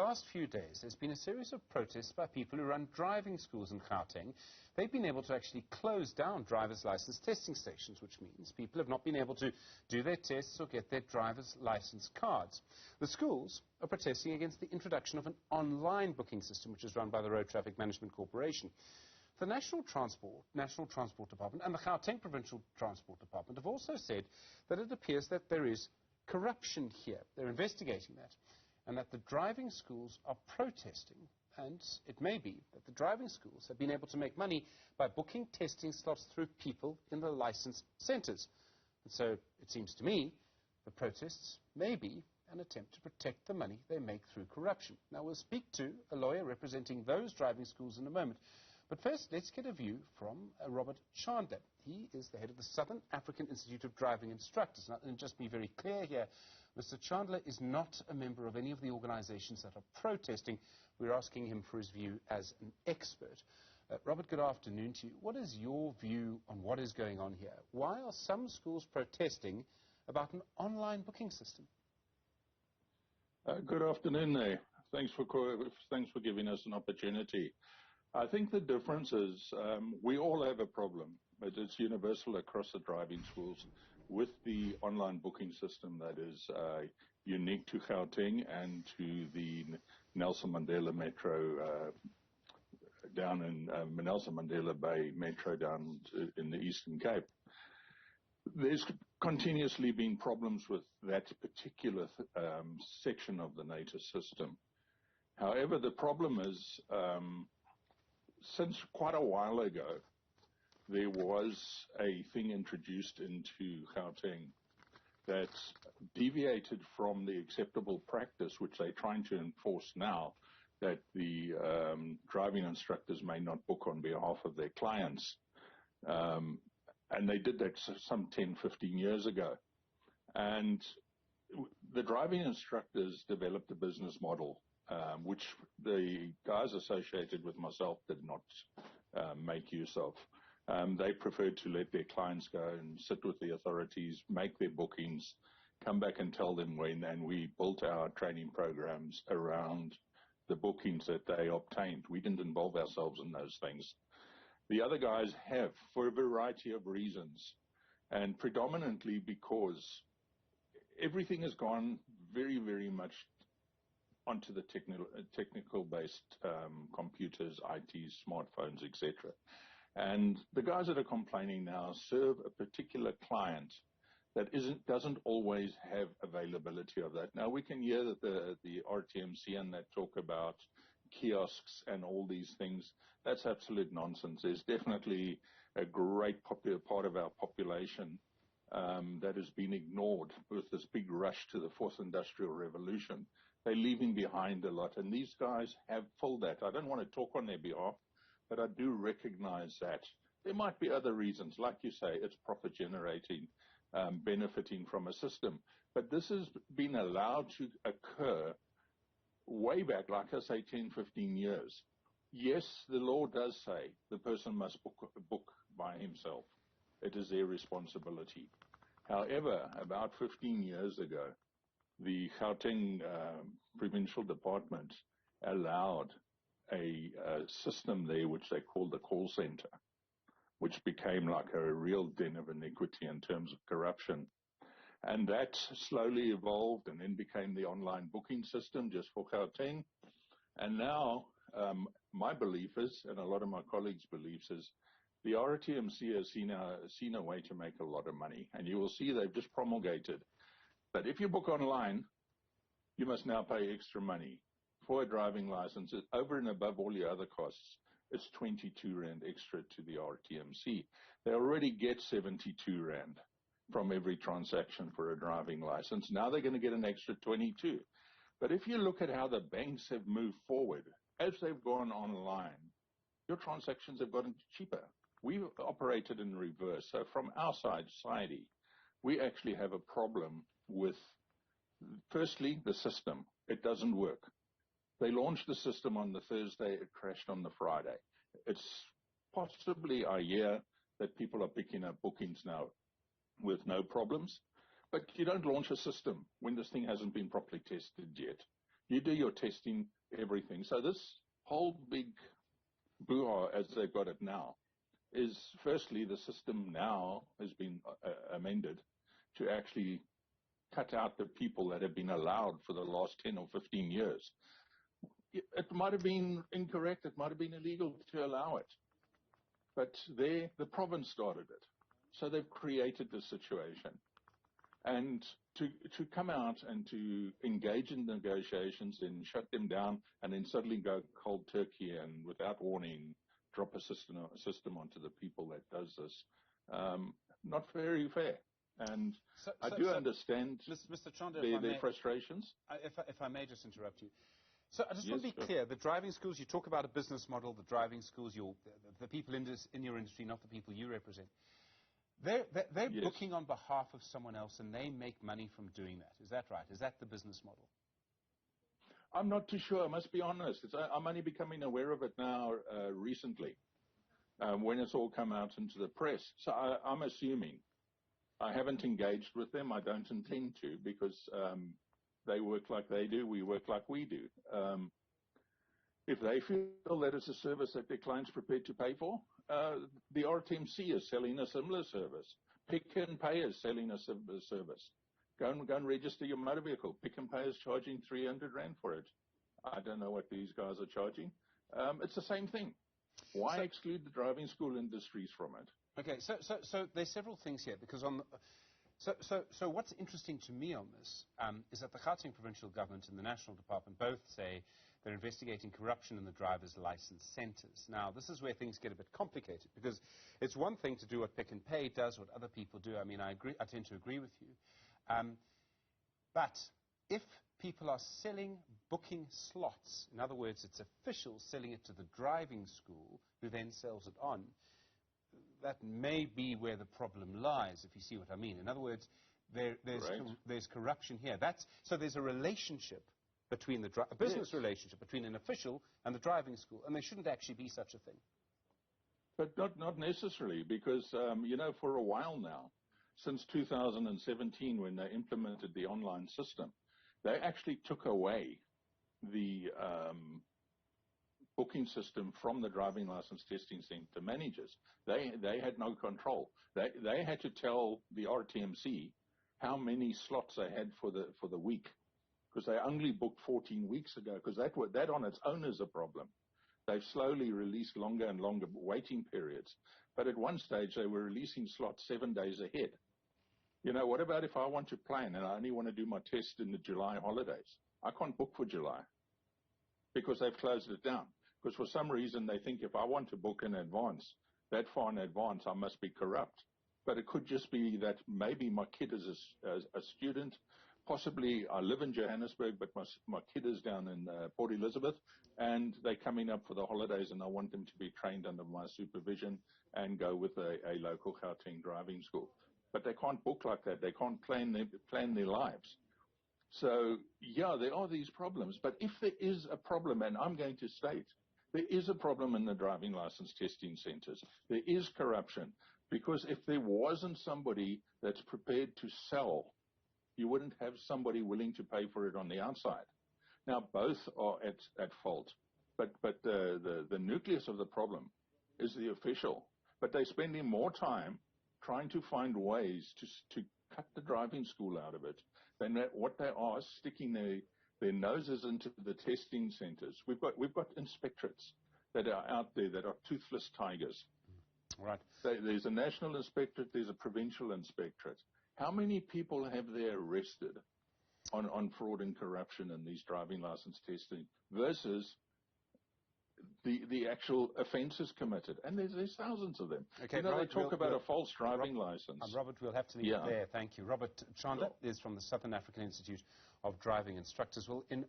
last few days, there's been a series of protests by people who run driving schools in Gauteng. They've been able to actually close down driver's license testing stations, which means people have not been able to do their tests or get their driver's license cards. The schools are protesting against the introduction of an online booking system, which is run by the Road Traffic Management Corporation. The National Transport Department and the Gauteng Provincial Transport Department have also said that it appears that there is corruption here. They're investigating that, and that the driving schools are protesting, and it may be that the driving schools have been able to make money by booking testing slots through people in the license centres. And so it seems to me the protests may be an attempt to protect the money they make through corruption. Now, we'll speak to a lawyer representing those driving schools in a moment. But first, let's get a view from Robert Chandler. He is the head of the Southern African Institute of Driving Instructors. Now, and just be very clear here, Mr. Chandler is not a member of any of the organizations that are protesting. We're asking him for his view as an expert. Robert, good afternoon to you. What is your view on what is going on here? Why are some schools protesting about an online booking system? Good afternoon there. Thanks for giving us an opportunity. I think the difference is we all have a problem, but it's universal across the driving schools with the online booking system that is unique to Gauteng and to the Nelson Mandela Metro down in Nelson Mandela Bay Metro down in the Eastern Cape. There's continuously been problems with that particular section of the NATO system. However, the problem is since quite a while ago, there was a thing introduced into Gauteng that deviated from the acceptable practice, which they're trying to enforce now, that the driving instructors may not book on behalf of their clients. And they did that some 10, 15 years ago. And the driving instructors developed a business model which the guys associated with myself did not make use of. They preferred to let their clients go and sit with the authorities, make their bookings, come back and tell them when, and we built our training programs around the bookings that they obtained. We didn't involve ourselves in those things. The other guys have, for a variety of reasons, and predominantly because everything has gone very, very much onto the technical-based computers, IT, smartphones, etc. And the guys that are complaining now serve a particular client that doesn't always have availability of that. Now, we can hear that the RTMC and that talk about kiosks and all these things. That's absolute nonsense. There's definitely a great part of our population that has been ignored with this big rush to the fourth industrial revolution. They're leaving behind a lot, and these guys have filled that. I don't want to talk on their behalf, but I do recognize that. There might be other reasons. Like you say, it's profit generating, benefiting from a system. But this has been allowed to occur way back, like I say, 10, 15 years. Yes, the law does say the person must book by himself. It is their responsibility. However, about 15 years ago, the Gauteng Provincial Department allowed a system there which they called the call center, which became like a real den of iniquity in terms of corruption. And that slowly evolved and then became the online booking system just for Gauteng. And now my belief is, and a lot of my colleagues' beliefs is, the RTMC has seen a way to make a lot of money. And you will see they've just promulgated that if you book online, you must now pay extra money for a driving license. Over and above all your other costs, it's 22 Rand extra to the RTMC. They already get 72 Rand from every transaction for a driving license. Now they're going to get an extra 22. But if you look at how the banks have moved forward, as they've gone online, your transactions have gotten cheaper. We've operated in reverse. So from our side, society, we actually have a problem with, firstly, the system. It doesn't work. They launched the system on the Thursday. It crashed on the Friday. It's possibly a year that people are picking up bookings now with no problems. But you don't launch a system when this thing hasn't been properly tested yet. You do your testing, everything. So this whole big brouhaha, as they've got it now, is firstly the system now has been amended to actually cut out the people that have been allowed for the last 10 or 15 years. It might have been incorrect, it might have been illegal to allow it, but the province started it. So they've created this situation. And to come out and to engage in negotiations and shut them down and then suddenly go cold turkey and without warning drop a system onto the people that does this, not very fair. And I do understand Mr. Chandler, their frustrations. If I may just interrupt you. So I just want to be clear, the driving schools, you talk about a business model, the driving schools, the people in your industry, not the people you represent. They're booking on behalf of someone else, and they make money from doing that. Is that right? Is that the business model? I'm not too sure. I must be honest. I'm only becoming aware of it now recently, when it's all come out into the press. So I'm assuming. I haven't engaged with them. I don't intend to, because they work like they do. We work like we do. If they feel that it's a service that their client's prepared to pay for, the RTMC is selling a similar service. Pick and Pay is selling a similar service. Go and register your motor vehicle. Pick and Pay is charging 300 Rand for it. I don't know what these guys are charging. It's the same thing. Why exclude the driving school industries from it? Okay, so there's several things here, because so what's interesting to me on this is that the Gauteng provincial government and the national department both say they're investigating corruption in the driver's license centres. Now, this is where things get a bit complicated, because it's one thing to do what Pick and Pay does, what other people do. I mean, I tend to agree with you. But if people are booking slots, in other words, it's officials selling it to the driving school, who then sells it on, that may be where the problem lies, if you see what I mean. In other words, there's corruption here. So there's a relationship between a business relationship between an official and the driving school, and there shouldn't actually be such a thing. But not necessarily, because, for a while now, since 2017, when they implemented the online system, they actually took away the booking system from the driving license testing center managers. They had no control. They had to tell the RTMC how many slots they had for the week, because they only booked 14 weeks ago, because that on its own is a problem. They've slowly released longer and longer waiting periods. But at one stage, they were releasing slots 7 days ahead. What about if I want to plan and I only want to do my test in the July holidays? I can't book for July because they've closed it down. Because for some reason, they think if I want to book in advance, that far in advance, I must be corrupt. But it could just be that maybe my kid is a student. Possibly I live in Johannesburg, but my kid is down in Port Elizabeth, and they're coming up for the holidays, and I want them to be trained under my supervision and go with a local Gauteng driving school. But they can't book like that. They can't plan their lives. So, yeah, there are these problems. But if there is a problem, and I'm going to state, there is a problem in the driving license testing centers. There is corruption. Because if there wasn't somebody that's prepared to sell, you wouldn't have somebody willing to pay for it on the outside. Now, both are at fault. But the nucleus of the problem is the official. But they're spending more time trying to find ways to cut the driving school out of it than what they are sticking their noses into the testing centers. We've got inspectorates that are out there that are toothless tigers. Right. There's a national inspectorate, there's a provincial inspectorate. How many people have they arrested on fraud and corruption in these driving license testing versus the actual offences committed? And there's thousands of them. Okay, they talk about a false driving license. Robert, we'll have to leave it there. Thank you. Robert Chandler is from the Southern African Institute of Driving Instructors. Well, in